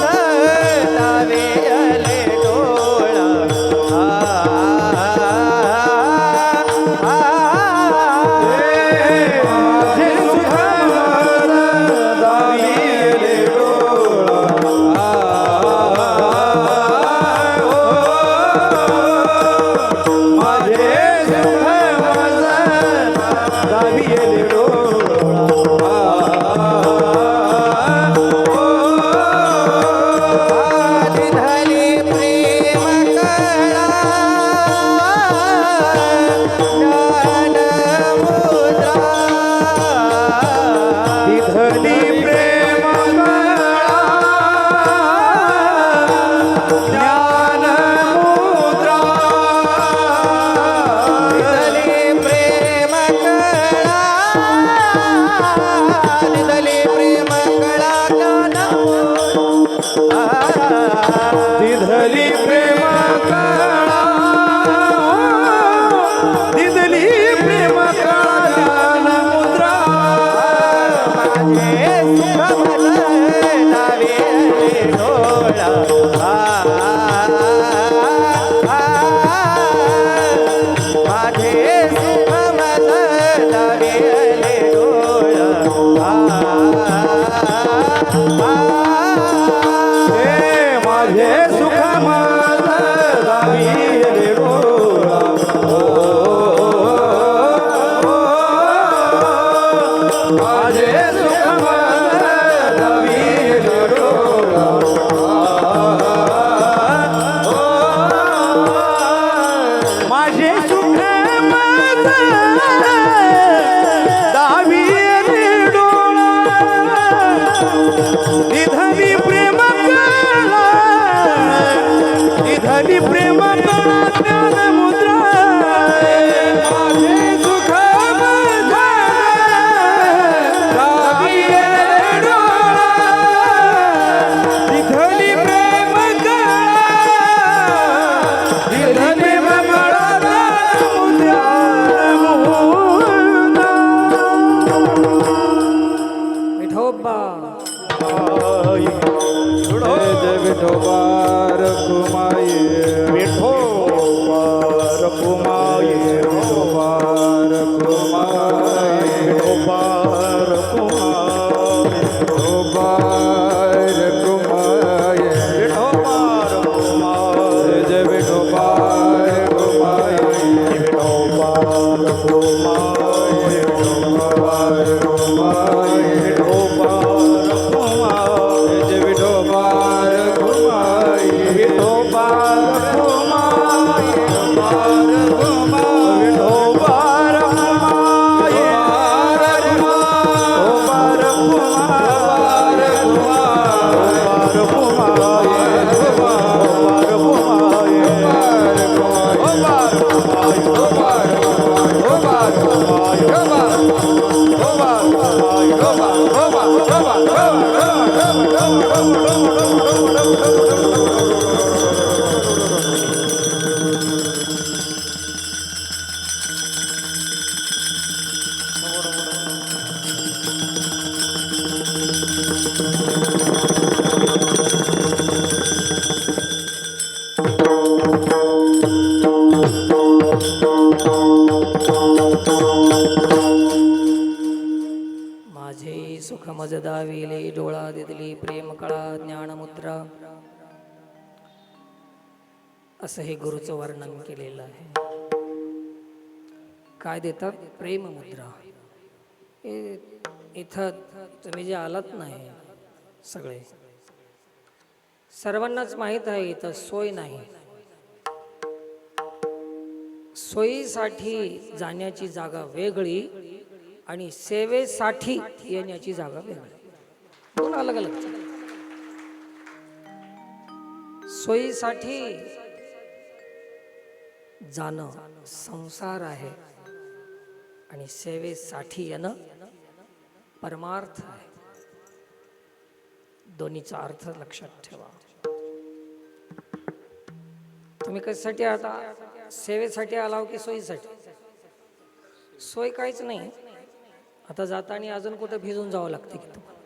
दावियले डोळा माझे सुख माझ दाविले डोळा. निधनी प्रेम कळा निधनी प्रेम कळा ज्ञान मुद्रा माझे सुख माझा रागिले डोळा निधनी प्रेम कळा निधनी ममळा मुद्रा विठोबा विठोबार कुमाये विठोबार कुमाये विठोबार कुमाये विठोबार कुमाये विठोबार कुमाये विठोबार कुमाये जय विठोबार कुमाये विठोबार कुमाये विठोबार कुमाये विठोबार कुमाये जय विठोबार कुमाये विठोबार कुमाये विठोबार कुमाये विठोबार कुमाये विठोबार माझे सुख मज दाविले डोळा दिदली प्रेम कळा ज्ञानमुद्रा असं हे गुरुचं वर्णन केलेलं आहे. काय देतात? प्रेम मुद्रा. इथं तुम्ही जे आलात नाही सगळे सर्वांनाच माहीत आहे इथं सोय नाही. सोयीसाठी जाण्याची जागा वेगळी आणि सेवेसाठी येण्याची जागा वेगळी, दोन अलग अलग. सोयीसाठी जाणं संसार आहे आणि सेवेसाठी येणं परमार्थ आहे. दोन्हीचा अर्थ लक्षात ठेवा. तुम्ही कशासाठी आता सेवेसाठी आलाव की सोयीसाठी? सोय काहीच नाही. आता जाताना अजून कुठं भिजून जावं लागते की तुम्हाला?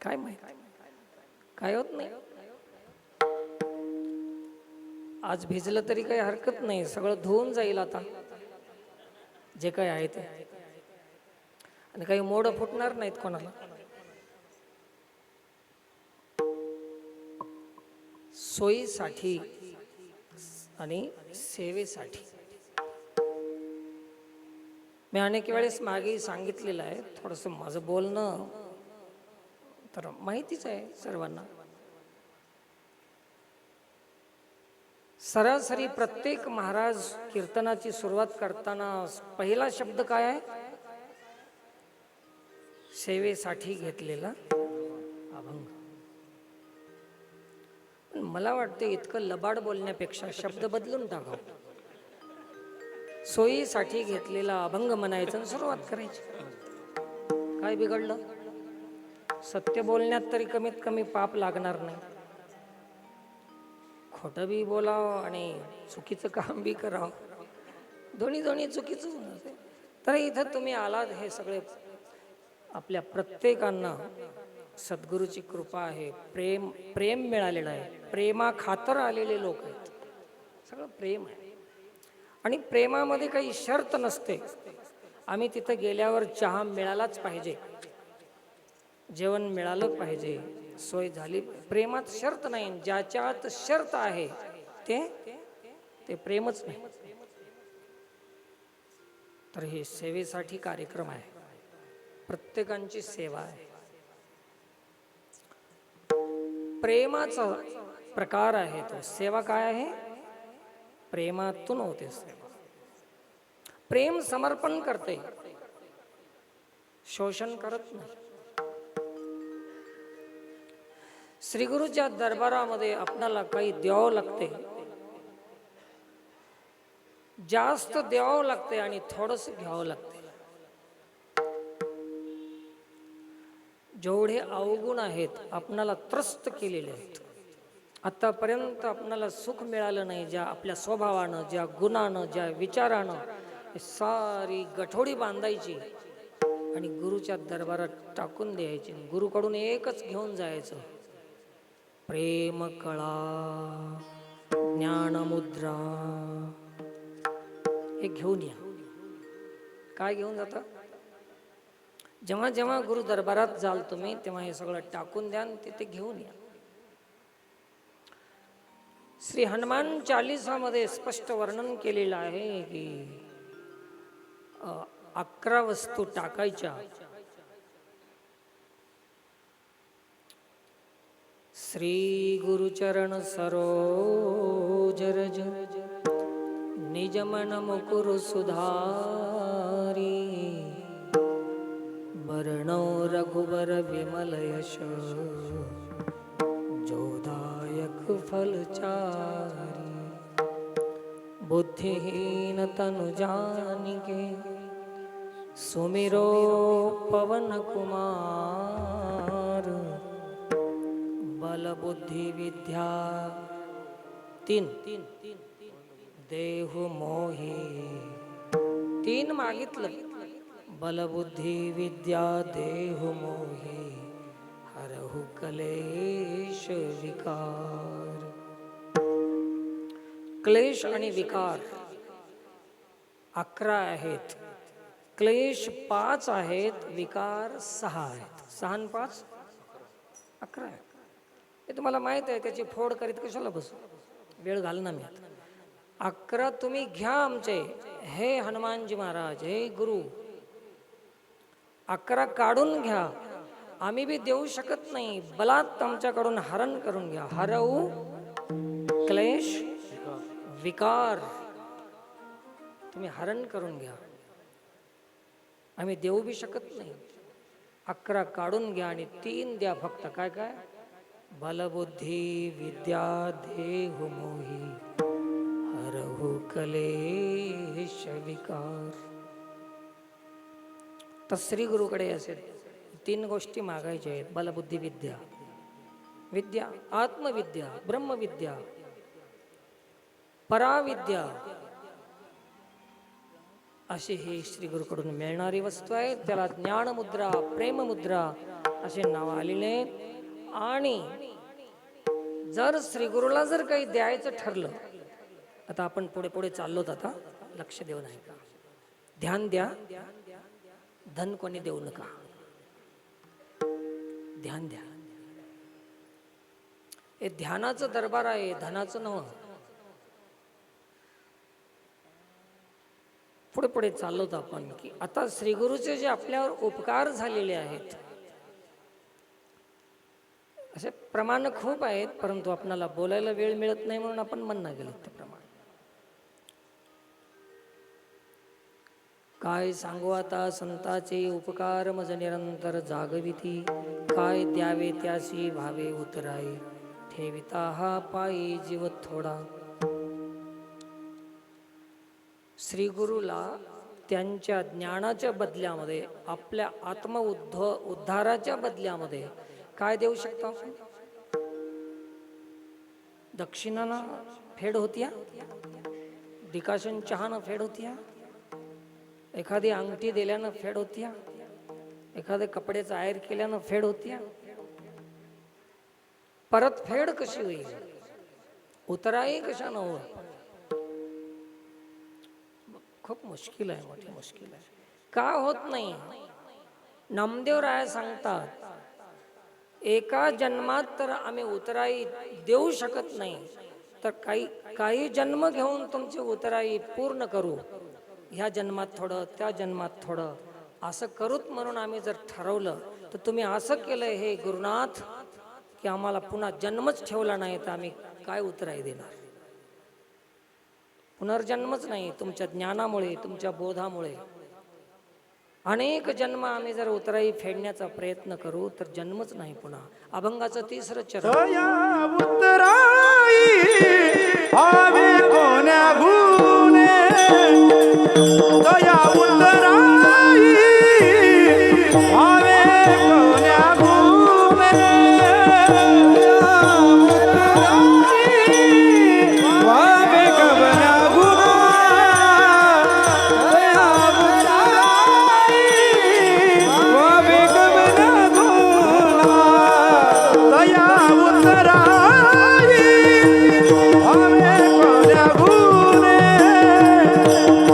काय माहिती, काय होत नाही. आज भिजलं तरी काही हरकत नाही, सगळं धुवून जाईल आता जे काही आहे ते, आणि काही मोड फुटणार नाहीत कोणाला. सोयीसाठी आणि सेवेसाठी मी अनेक वेळेस मागे सांगितलेलं आहे. थोडंसं माझं बोलणं तर माहितीच आहे सर्वांना. सरासरी प्रत्येक महाराज कीर्तनाची सुरुवात करताना पहिला शब्द काय आहे? सेवेसाठी घेतलेला अभंग. मला वाटते इतकं लबाड बोलण्यापेक्षा शब्द बदलून टाकावं. सोयीसाठी घेतलेला अभंग म्हणायचं आणि सुरुवात करायची. काय बिघडलं? सत्य बोलण्यात तरी कमीत कमी पाप लागणार नाही. खोटं बी बोलावं आणि चुकीचं काम बी करावं, दोन्ही चुकीचं. तर इथं तुम्ही आलात, हे सगळे आपल्या प्रत्येकांना सद्गुरूची कृपा आहे. प्रेम मिळालेलं आहे. प्रेमा खातर आलेले लोक आहेत. सगळं प्रेम आहे आणि प्रेमामध्ये काही शर्त नसते. आम्ही तिथं गेल्यावर चहा मिळालाच पाहिजे, जेवण मिळालं पाहिजे, सोय झाली. प्रेमात शर्त नाही. ज्याच्यात शर्त आहे ते प्रेमच नाही. तर हे सेवेसाठी कार्यक्रम आहे. प्रत्येकांची सेवा आहे. प्रेमाचा प्रकार आहे तो. सेवा काय आहे? प्रेमातून होते सेवा. प्रेम समर्पण करते, शोषण करत नाही. श्रीगुरूच्या दरबारामध्ये आपणाला काही द्यावं लागते, जास्त द्यावं लागते आणि थोडस घ्यावं लागते. जेवढे अवगुण आहेत आपणाला त्रस्त केलेले आहेत. आतापर्यंत आपणाला सुख मिळालं नाही, ज्या आपल्या स्वभावानं, ज्या गुणानं, ज्या विचारानं, ही सारी गठोडी बांधायची आणि गुरुच्या दरबारात टाकून द्यायची. गुरुकडून एकच घेऊन जायचं, प्रेम कळा, ज्ञानमुद्रा. हे घेऊन या. काय घेऊन जाता? जेव्हा जेव्हा गुरु दरबारात जाल तुम्ही, तेव्हा हे सगळं टाकून द्या, तिथे घेऊन या. श्री हनुमान चालीसामध्ये स्पष्ट वर्णन केलेलं आहे की 11 वस्तू टाकायच्या. श्री गुरुचरण सरोज रज निज मन मुकुर सुधारी वर्णो रघुबर विमल यश जोदायक फलचारी बुद्धिहीन तनु जानिके सुमिरो पवन कुमार बल बुद्धि विद्या तीन देहु मोही. तीन मागितलं, बलबुद्धी विद्या देहु मोही हरहु क्लेश विकार. क्लेश आणि विकार 11 आहेत, क्लेश 5 आहेत, विकार 6 आहेत. 6 आणि 5 11 आहेत. हे तुम्हाला माहित आहे, त्याची फोड करीत कशाला बसू, वेळ घालना मी आता. 11 तुम्ही घ्या आमचे, हे हनुमानजी महाराज, हे गुरु. 11 काढून घ्या, आम्ही बी देऊ शकत नाही, बलात् आमच्याकडून हरण करून घ्या. हरऊ क्लेश विकार, तुम्ही हरण करून घ्या, आम्ही देऊ बी शकत नाही. 11 काढून घ्या आणि 3 द्या फक्त. काय काय? बलबुद्धी विद्या देहु मोही हरहु क्लेश विकार. तर श्री गुरुकडे असे 3 गोष्टी मागायच्या आहेत. बलबुद्धी विद्या, विद्या आत्मविद्या, ब्रह्मविद्या, पराविद्या, अशी ही श्री गुरुकडून मिळणारी वस्तू आहे. त्याला ज्ञानमुद्रा, प्रेममुद्रा असे नाव आलेले. आणि जर श्री गुरुला जर काही द्यायचं ठरलं, आता आपण पुढे पुढे चाललोत, आता लक्ष देऊ नाही का, ध्यान द्या. धन कोणी देऊ नका, ध्यान द्या. हे ध्यानाचं दरबार आहे, धनाचं नव्ह. पुढे पुढे चाललोत आपण की आता श्री गुरुचे जे आपल्यावर उपकार झालेले आहेत, असे प्रमाण खूप आहेत, परंतु आपल्याला बोलायला वेळ मिळत नाही म्हणून आपण म्हणणं गेलो ते प्रमाण. काय सांगू आता संताचे उपकार मज निरंतर जागविती. काय द्यावे त्याशी भावे उतराई, ठेविता हा पायी जीव थोडा. श्री गुरुला त्यांच्या ज्ञानाच्या बदल्यामध्ये, आपल्या उद्धाराच्या बदल्यामध्ये काय देऊ शकतो आपण? दक्षिणानं फेड होतीया, डिकाशन चहानं फेड होतीया, एखादी अंगठी दिल्यानं फेड होतीया, एखाद्या कपड्याचं आयर केल्यानं फेड होतीया. परत फेड कशी होईल? उतराई कशानं हो? खूप मुश्किल आहे, मोठी मुश्किल आहे. का होत नाही? नामदेव राय सांगतात, एका जन्मात तर आम्ही उतराई देऊ शकत नाही, तर काही जन्म घेऊन तुमची उतराई पूर्ण करू. ह्या जन्मात थोडं, त्या जन्मात थोडं, असं करूत म्हणून आम्ही जर ठरवलं, तर तुम्ही असं केलंय हे गुरुनाथ की आम्हाला पुन्हा जन्मच ठेवला नाही, तर आम्ही काय उतराई देणार? पुनर्जन्मच नाही तुमच्या ज्ञानामुळे, तुमच्या बोधामुळे. अनेक जन्म आम्ही जर उतराई फेडण्याचा प्रयत्न करू तर जन्मच नाही पुन्हा. अभंगाचं 3रं चरण. दया उतराई भावे कोण्या गुणे दया उतराई भावे कोण्या गुणे भावे कवना गुणा दया उतराई भावे कवना गुणा दया उतराई भावे कोण्या गुणे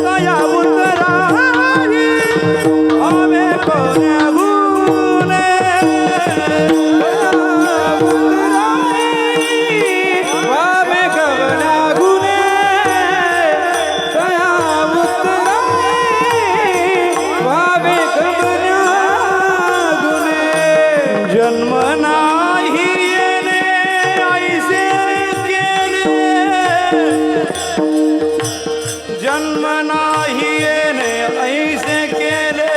दया उतराई भावे कोण्या गुणे भावे कवना गुणे दया उतराई भावे कवना गुणे जन्म नाही येणे ऐसे केले जन्म नाही येणे ऐसे केले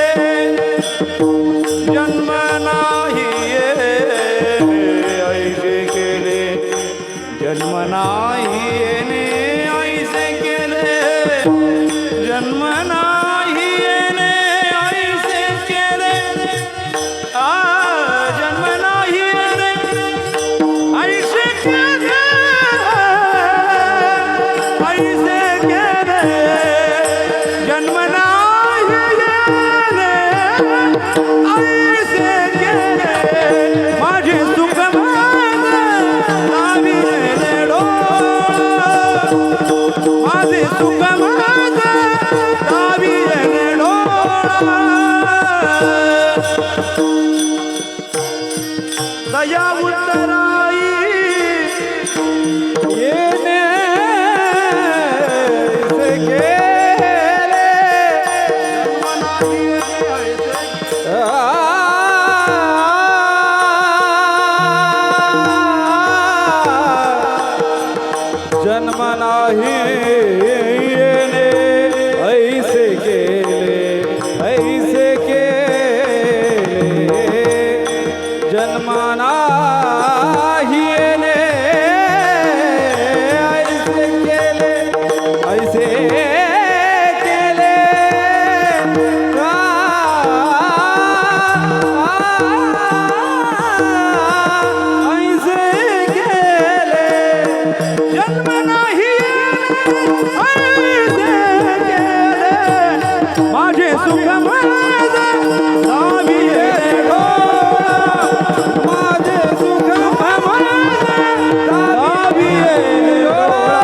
जन्म नाही येणे ऐसे केले जन्म नाही येणे ऐसे केले जन्म नाही येणे ऐसे केले जन्म नाही येणे ऐसे केले ऐसे केले जन्म नाही येणे ऐसे केले माझे सुख लाविले डोळा माझे सुख लाविले डोळा दया उतराई येणे ऐसे केले जन्म नाही येणे ऐसे केले ऐसे केले जन्म नाही येणे ऐसे केले ऐसे केले ऐसे केले जन्म नाही ऐसे केले माझे सुख लाविले डोळा माझे सुख लाविले डोळा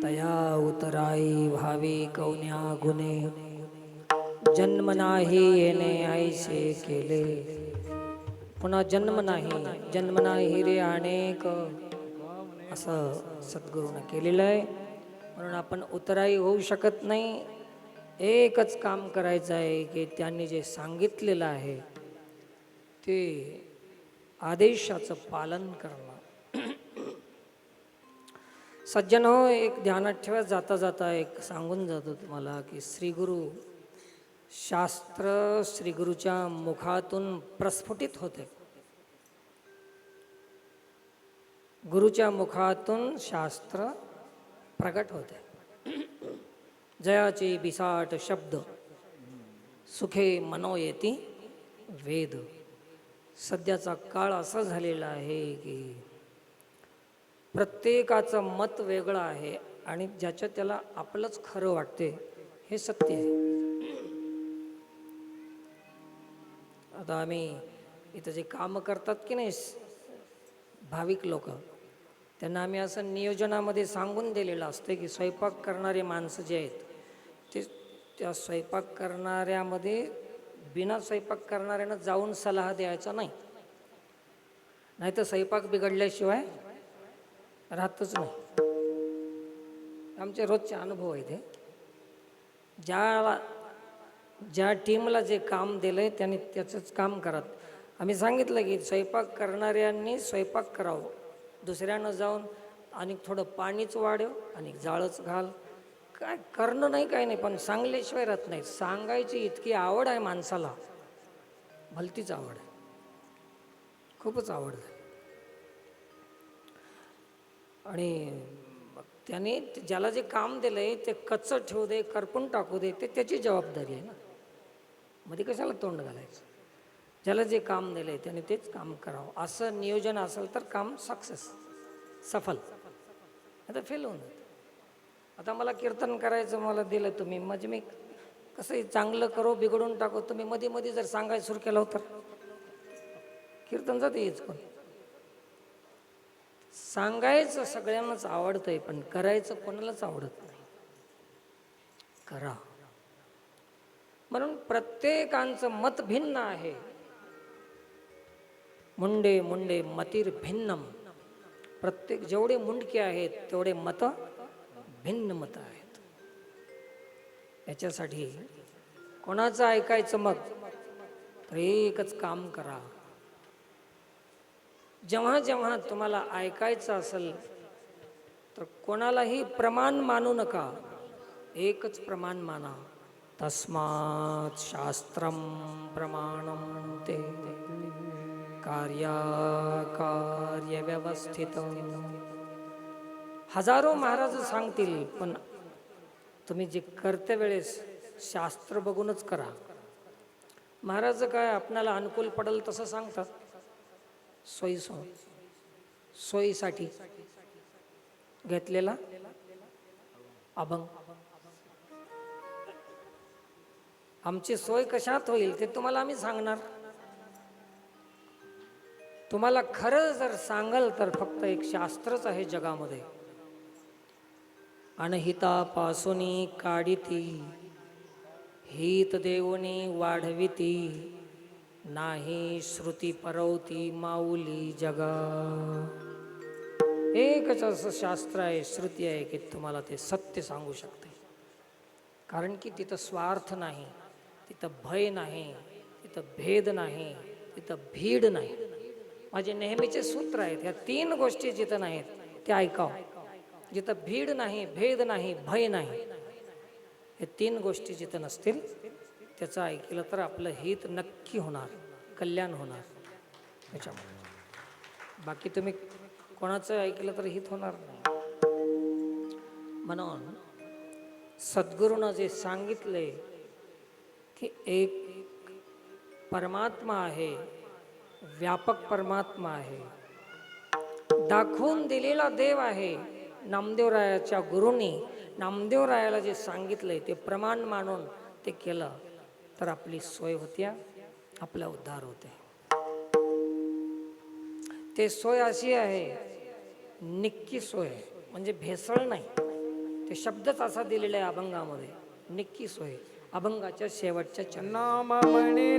तया उतराई भावी कवन्या गुणे जन्म नाही येणे ऐसे केले. पुन्हा जन्म नाही रे अनेक असं सद्गुरूनं केलेलं आहे. म्हणून आपण उतराई होऊ शकत नाही. एकच काम करायचं आहे की त्यांनी जे सांगितलेलं आहे ते आदेशाचं पालन करणं. सज्जन हो, एक ध्यानात ठेवा. जाता जाता एक सांगून जातो तुम्हाला की श्रीगुरु शास्त्र श्रीगुरूच्या मुखातून प्रस्फुटित होते. गुरुच्या मुखातून शास्त्र प्रगट होते. जयाचे बिसाट शब्द सुखे मनोयेती वेद. सध्याचा काळ असा झालेला आहे की प्रत्येकाचं मत वेगळं आहे आणि ज्याच्या त्याला आपलंच खरं वाटते हे सत्य आहे. आता आम्ही इथं जे कामं करतात की नाही भाविक लोक, त्यांना आम्ही असं नियोजनामध्ये सांगून दिलेलं असतं की स्वयंपाक करणारे माणसं जे आहेत ते त्या स्वयंपाक करणाऱ्यामध्ये बिना स्वयंपाक करणाऱ्यानं जाऊन सल्ला द्यायचा नाही. नाहीतर स्वयंपाक बिघडल्याशिवाय राहतच नाही. आमचे रोजचे अनुभव आहे ते. ज्या टीमला जे काम दिलं आहे त्यांनी त्याचंच काम करत. आम्ही सांगितलं की स्वयंपाक करणाऱ्यांनी स्वयंपाक करावं, दुसऱ्यानं जाऊन आणि थोडं पाणीच वाढव आणि जाळच घाल. काय करणं नाही काय नाही, पण सांगल्याशिवाय राहत नाही. सांगायची इतकी आवड आहे माणसाला, भलतीच आवड आहे, खूपच आवड आहे. आणि त्याने ज्याला जे काम दिलंय ते कच्चं ठेवू दे, करपून टाकू दे, ते त्याची जबाबदारी आहे ना. मध्ये कशाला तोंड घालायचं. ज्याला जे काम दिलंय त्याने तेच काम करावं. असं नियोजन असेल तर काम सक्सेस, सफल. आता फेल होऊन जातं. आता मला कीर्तन करायचं मला दिलं तुम्ही, म्हणजे मी कसं चांगलं करो बिघडून टाको. तुम्ही मध्ये मध्ये जर सांगायला सुरू केलं तर कीर्तन जाते हेच. पण सांगायचं सगळ्यांनाच आवडतंय, पण करायचं कोणालाच आवडत नाही. करा. म्हणून प्रत्येकांचं मत भिन्न आहे. मुंडे मुंडे मतीर भिन्नम. प्रत्येक जेवढे मुंडके आहेत तेवढे मत भिन्न मत आहेत. याच्यासाठी कोणाचं ऐकायचं मग, तर एकच काम करा. जेव्हा जेव्हा तुम्हाला ऐकायचं असेल तर कोणालाही प्रमाण मानू नका, एकच प्रमाण माना. तस्मात् शास्त्रम प्रमाणम ते कार्य व्यवस्थित. हजारो महाराज सांगतील, पण तुम्ही जे करते वेळेस शास्त्र बघूनच करा. महाराज काय आपणाला अनुकूल पडेल तसं सांगतात, सोयीसाठी घेतलेला अभंग. आमची सोय कशात होईल ते तुम्हाला आम्ही सांगणार. तुम्हाला खरं जर सांगाल तर फक्त एक शास्त्रच आहे जगामध्ये. अनहितापासूनी काढिती, हित देवनी वाढविती, नाही श्रुती परवती माऊली जगा. एकच असं शास्त्र आहे, श्रुती आहे की तुम्हाला ते सत्य सांगू शकते. कारण की तिथं स्वार्थ नाही, तिथं भय नाही, तिथं भेद नाही, तिथं भीड नाही. माझे नेहमीचे सूत्र आहेत. ह्या 3 गोष्टी जिथं नाहीत ते ऐकाव. जिथं भीड नाही, भेद नाही, भय नाही, हे 3 गोष्टी जिथं नसतील त्याचं ऐकलं तर आपलं हित नक्की होणार, कल्याण होणार. त्याच्यामुळे बाकी तुम्ही कोणाचं ऐकलं तर हित होणार नाही. म्हणून सद्गुरूनं जे सांगितले की एक परमात्मा आहे, व्यापक परमात्मा आहे, दाखवून दिलेला देव आहे. नामदेवरायाच्या गुरूंनी नामदेवरायाला जे सांगितलंय ते प्रमाण मानून ते केलं तर आपली सोय होत्या, आपला उद्धार होते. ते सोय अशी आहे, निक्की सोय, म्हणजे भेसळ नाही. ते शब्दच असा दिलेला आहे अभंगामध्ये, निक्की सोय. अभंगाच्या शेवटच्या चरणात नाम म्हणणे